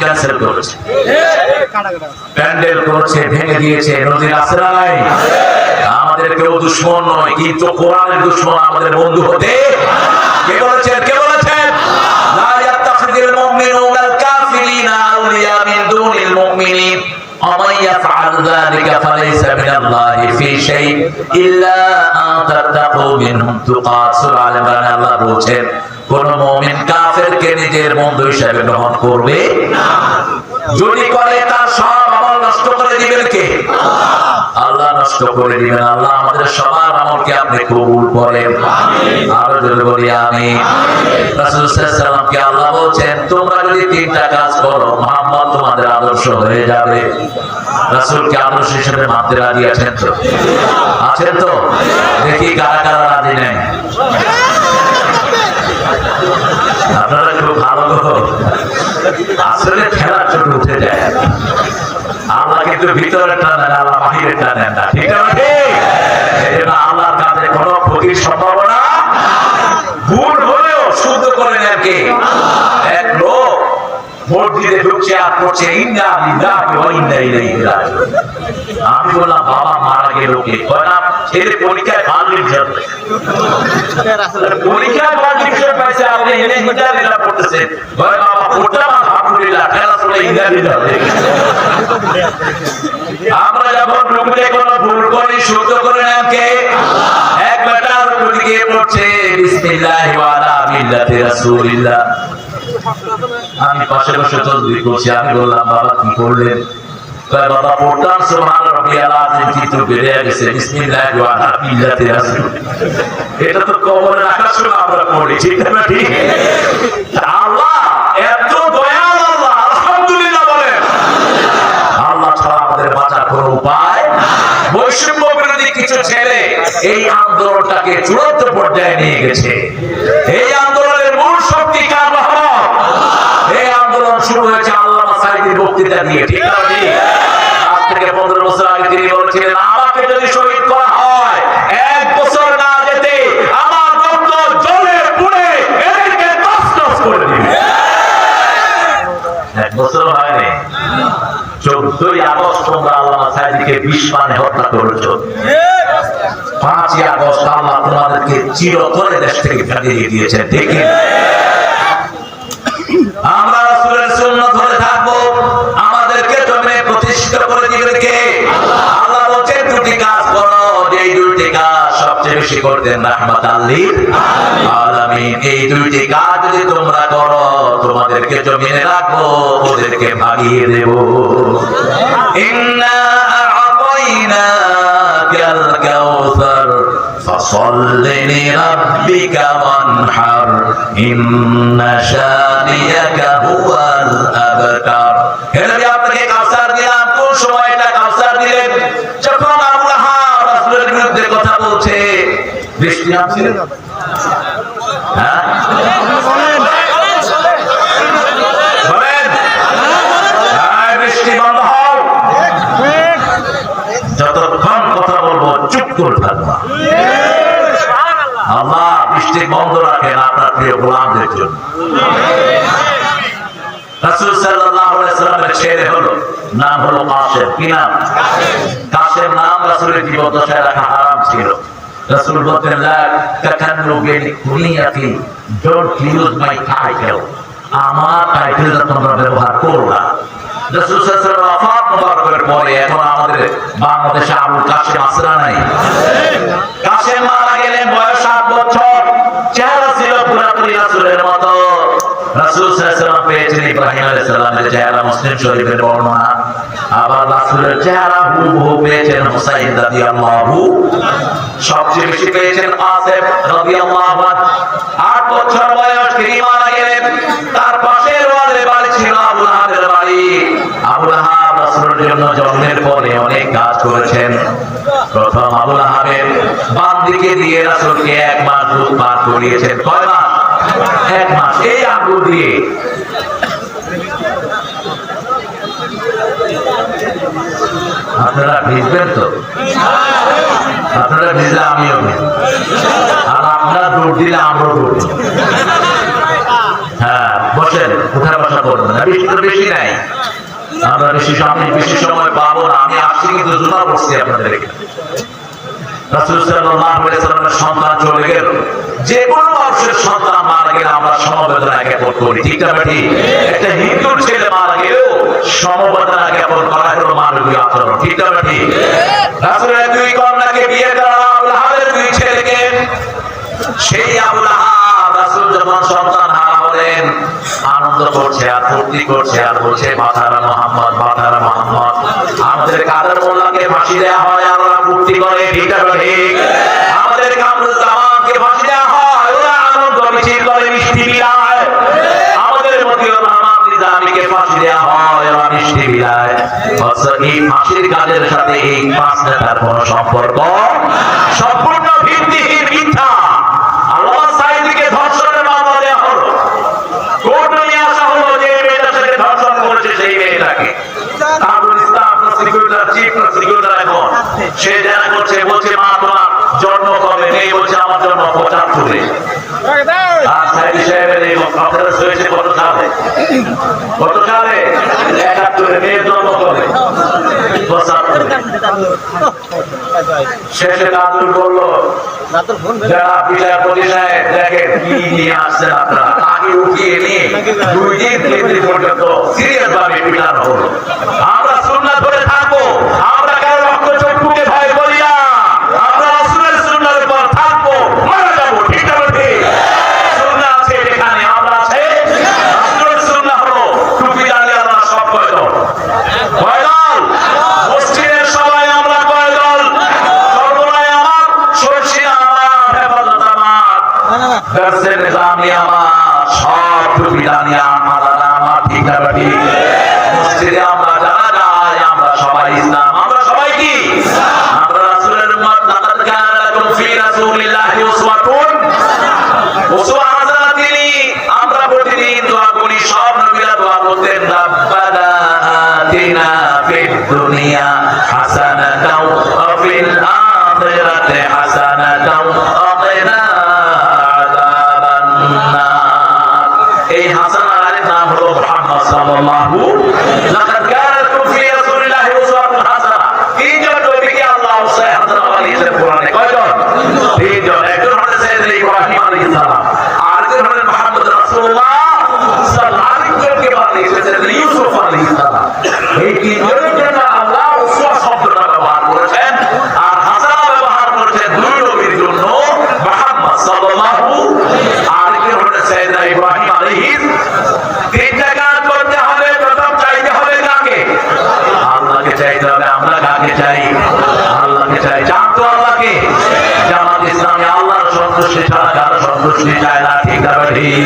Cancel করেছে, প্যান্ডেল করেছে, ভেঙে দিয়েছে। নদীর আসরা নাই, আমাদের কেউ দুশ্মন নয়, কিন্তু কোরআনের দুশ্মন আমাদের বন্ধু হতে কে বলেছেন? কে বলেছেন? লা ইয়াত্তাখিযুল মুমিনুনাল কাফিরিনা আউলিয়া মিন দুনিল মুমিনিন ومن يفعل ذلك فليس من الله في شيء إلا أن تتقوا منهم تقات। সূরা আলে ইমরানে আল্লাহ বলেছেন কোন মুমিন কাফেরকে নিজের বন্ধু হিসেবে গ্রহণ করবে না। যদি করে তার সব আমল নষ্ট করে দিবেন কে? আল্লাহ নষ্ট করে দিবেন। আল্লাহ আমাদের সবার আমলকে আপনি কবুল করেন, আমিন। আরো জোরে বলি আমিন। রাসূল সাল্লাল্লাহু আলাইহি ওয়াসাল্লামকে আল্লাহ বলেন তোমরা যদি তিনটা কাজ করো মুহাম্মদ তোমাদের আদর্শ হয়ে যাবে। রাসূলকে আদর্শ হিসেবে মানতে রাজি আছেন তো? আছেন তো? দেখি কারা কারা রাজি নেই। আপনারা খুব ভালো গো, আসলে খেলার চোখ উঠে যায়। আল্লাহ কিন্তু ভিতরে টানেন, আল্লাহ বাহিরে টানেন না, ঠিক আছে? এই জন্য আল্লাহর কাছে কোনো ক্ষতির সম্ভাবনা, ভুল হলেও শুদ্ধ করে নেন কে? এক লোক ভোট দিতে ঢুকছে আর করছে ইন্না লিল্লাহি ওয়া ইন্না ইলাইহি রাজিউন। আমি বললাম বাবা মারা গেল কে? কয় না ছেলে পরীক্ষায় ভালো রেজাল্ট, পরীক্ষায় ভালো রেজাল্ট পাইছে, আপনি এনে ইন্না লিল্লাহ পড়তেছেন। কয় বাবা পড়তাম আলহামদুলিল্লাহ, খেলা চলে ইন্না লিল্লাহ। আমরা যখন ঢুকতে কোনো ভুল করি শুদ্ধ করে নেন কে? এক বেটার দিকে পড়ছে বিসমিল্লাহি ওয়া আলা মিল্লাতি রাসূলিল্লাহ। আমি পাশে বসে তসবিহ করছি। আমি বললাম বাবা কি করলেন? কয় বাবা পড়তাম সুবহান রাব্বিয়াল আযীম, কিন্তু বেড়ে গেছে বিসমিল্লাহি ওয়া আলা মিল্লাতি রাসূল। এটা তো কবরে রাখার সময় আমরা পড়ি, ঠিক না? ঠিক। আল্লাহ এত দয়াল আল্লাহ, আলহামদুলিল্লাহ বলেন। আল্লাহ ছাড়া আমাদের বাঁচার কোনো উপায় নাই। বৈষম্য বিরোধী কিছু ছেলে এই আন্দোলনটাকে চূড়ান্ত পর্যায়ে নিয়ে গেছে। এই আন্দোলনের মূল শক্তি কার? এই আন্দোলন শুরু হয়েছে আল্লামা সাঈদীর বক্তৃতা দিয়ে, ঠিক আছে? আজ থেকে 15 বছর আগে তিনি বলেছিলেন আমাকে যদি শহীদ করা হয় 1 বছর না যেতে আমার দপ্তর জ্বলে পুড়ে এদেরকে তছনছ করে দিবে। 1 বছর হয়নি, 14ই আগস্ট তোমরা আল্লামা সাঈদীকে 20 মানে হত্যা করেছো। 5ই আগস্ট আল্লাহ তোমাদেরকে চিরতরে দেশ থেকে ফিরিয়ে দিয়েছেন, ঠিক না? আমরা রাসূলের সুন্নাত ধরে থাকবো, আমাদেরকে জমিনে প্রতিষ্ঠিত করে দিবেন কে? আল্লাহ বলেন দুটি কাজ করো, এই দুটি কাজ সবচেয়ে বেশি করতেন রাহমাতাল লিল আলামিন। এই দুটি কাজ যদি তোমরা করো তোমাদেরকে জমিনে রাখবো, ওদেরকে ভাগিয়ে দেব। ইন্না আ'তাইনাকাল কাউসার ফাসাল্লি লিরাব্বিকা ওয়ানহার ইন্না শানিয়াকা হুয়াল আবতার। হে নবী আপনাকে কাউসার দিলাম। কোন সময় এটা কাউসার দিলেন? যখন আবু লাহাব রাসূলের বিরুদ্ধে কথা বলছে। বৃষ্টি আসছে, হ্যাঁ বলেন বৃষ্টি বন্ধ হও। যতক্ষণ কথা বলবো চুপ করে থাকবা। আল্লাহ বৃষ্টি বন্ধ রাখেন আপনার প্রিয় গোলামদের জন্য। রাসূল সাল্লাল্লাহু আলাইহি ওয়াসাল্লামের ছেলে হলো, নাম হলো কাসেম। কি নাম? কাসেম নাম রাসূলের জীবদ্দশায় রাখা হারাম ছিল। রাসূল বলতেন লা তাকান্নু বিকুনিয়াতি, ডোন্ট ইউজ মাই টাইটেল। আমার টাইটেলটা তোমরা ব্যবহার করো না। রাসূল সাল্লাল্লাহু আলাইহি ওয়াসাল্লাম ওয়াফাত মুবারকের পরে এখন আমাদের বাংলাদেশে আবুল কাসেম আসরা নাই। কাসেম মারা গেলেন, বয়স 8 বছর, চেহারা ছিল পুরাতন রাসূলের মতো। রাসূল সাল্লাল্লাহু আলাইহি ওয়াসাল্লাম পেয়েছেন ইব্রাহিম আলাইহিস সালামের চেহারা, মুসলিম শরীফের বর্ণনা। আবার রাসূলের চেহারা হুবহু পেয়েছেন হুসাইন রাদিয়াল্লাহু। সবচেয়ে বেশি পেয়েছেন কাসেম রাদিয়াল্লাহু আনহু। 8 বছর বয়স তিনি মারা গেলেন। তার পাশের ওয়ালে বাড়ি ছিল আবু লাহাবের বাড়ি। আবু লাহাব রাসূলের জন্য জন্মের পরে অনেক কাজ করেছেন। প্রথম আবু লাহাবের বান্দিকে দিয়ে রাসূলকে 1 মাস দুধ পান করিয়েছেন। কয় মাস? 1 মাস। এই আঙ্গুর দিয়ে আপনারা ভিজবেন তো? আপনারা ভিজলে আমিও ভিজব, আর আপনারা দৌড় দিলে আমরাও দৌড়। হ্যাঁ বসে বসেন, উঠা বসা করবেন না, বেশি তো বেশি নাই, আমরা বেশি সময় পাবো না। আমি আসছি কিন্তু জুতা পড়ছি আপনাদেরকে। রাসূল সাল্লাল্লাহু আলাইহি ওয়াসাল্লামের সন্তান চলে গেল, যে কোনো মানুষের সন্তান মারা গেলে আমরা সমবেদনা জ্ঞাপন করি, ঠিক না ঠিক? একটা হিন্দুর ছেলে মারা গেলেও সমবেদনা জ্ঞাপন করা হলো মানবীয় আচরণ, ঠিক না ঠিক? রাসূলের দুই কন্যাকে বিয়ে করা, আবু লাহাবের দুই ছেলেকে, সেই আবু লাহাব রাসূল যখন সন্তান হারা হলেন আনন্দ করছে আর ফুর্তি করছে আর বলছে বাতারা মোহাম্মদ, বাতারা মোহাম্মদ। আমাদের কাদের মোল্লাকে ফাঁসি দেওয়া হয় আর ওরা ফুর্তি করে, ঠিক না ঠিক? আমাদের কামরুজ্জামানকে ফাঁসি দেওয়া হয়, ওরা আনন্দ মিছিল করে, মিষ্টি বিলায়। আমাদের মতিউর রহমান নিজামীকে ফাঁসি দেওয়া হয়, ওরা মিষ্টি বিলায়। এই ফাঁসির কাজের সাথে এই পাঁচ নেতার কোনো সম্পর্ক সম্পূর্ণ ভিত্তিহীন, মিথ্যা। আল্লামা সাঈদীকে ধর্ষণের মামলা দেওয়া হলো, কোর্টে নিয়ে আসা হলো যে মেয়েটার সাথে ধর্ষণ করেছে সেই মেয়েটাকে। তারুল ইসলাম প্রসিকিউটর, চিফ প্রসিকিউটর এখন সে জানা করছে, বলছে মা তোমার জন্ম কবে? নেই, বলছে আমার জন্ম ৭৫-এ। আর সাঈদী সাহেবের এই অফারেন্স হয়েছে কত সালে? কত সালে? ৭১-এ। মেয়ের জন্ম কবে? ৭৫-এ। শেষে তাদুল বললো, যারা বিচারপতি সাহেব দেখেন কি নিয়ে আসছেন আপনারা, তাকে উঠিয়ে নিয়ে ২ দিন ৩ দিন পর্যন্ত সিরিয়াস ভাবে পিটানো হলো। আমরা সুন্নাত ধরে থাকবো, আমরা কারো রক্ত চক্ষুকে ভয় করি না, আমরা রাসূলের সুন্নাতের উপর থাকবো, মারা যাবো, ঠিক না ঠিক? সুন্নাহ আছে যেখানে আমরা আছে, রাসূলের সুন্নাহ হলো টুপি দাঁড়িয়ে আমরা সব কয় দল, কয় দল? মসজিদের সবাই আমরা কয় দল? সর্বনায় আমার, সরসিনা আমার, হেফাজত আমার, দরসে নিজামি আমার, সব টুপি দাঁড়িয়ে আমার, ঠিক না ঠিক? মসজিদে আমরা যারা যাই আমরা সবাই ইসলাম, আমরা সবাই কি? আমরা রাসূলের উম্মত। লাকাদ কানা লাকুম ফি রাসূলিল্লাহি উসওয়াতুন হাসানাহ। তিনি আমরা প্রতিদিন দোয়া করি, সব নবীরা দোয়া করতেন, রাব্বানা আতিনা ফিদ দুনিয়া হাসানাতাও ওয়া ফিল আখিরাতি হাসানাতাও ওয়া কিনা আযাবান নার। এই হাসানার আরেক নাম হলো মুহাম্মদ সাল্লাল্লাহু। লাকাদ কানা লাকুম ফি রাসূলিল্লাহি উসওয়াতুন হাসানাহ। তিনজন নবীকে আল্লাহ উসওয়া হাসানাহ বানিয়েছেন কোরআনে। কয়জন? তিনজন। একজন হলেন সাইয়েদনা ইব্রাহিম আলাইহিস সালাম, আরেকজন হলেন মুহাম্মদ রাসূলুল্লাহ সাল্লাল্লাহু আলাইহি ওয়াসাল্লামকে বানিয়েছেন সাইয়েদনা ইউসুফ আলাইহিস সালাম। এই তিনজনের জন্য আল্লাহ উসওয়া শব্দটা ব্যবহার করেছেন, আর হাসানাহ ব্যবহার করেছেন দুই নবীর জন্য, মুহাম্মদ সাল্লাল্লাহু। আরেকজন হলেন সাইয়েদনা ইব্রাহিম আলাইহিস। তিনটা কাজ করতে হবে। প্রথম চাইতে হবে কাকে? আল্লাহকে চাইতে হবে। আমরা কাকে চাই? আল্লাহকে চাই। জানতো আল্লাহকে। জামাত ইসলামী আল্লাহর সন্তুষ্টি ছাড়া কারো সন্তুষ্টি চায় না, ঠিক না ঠিক?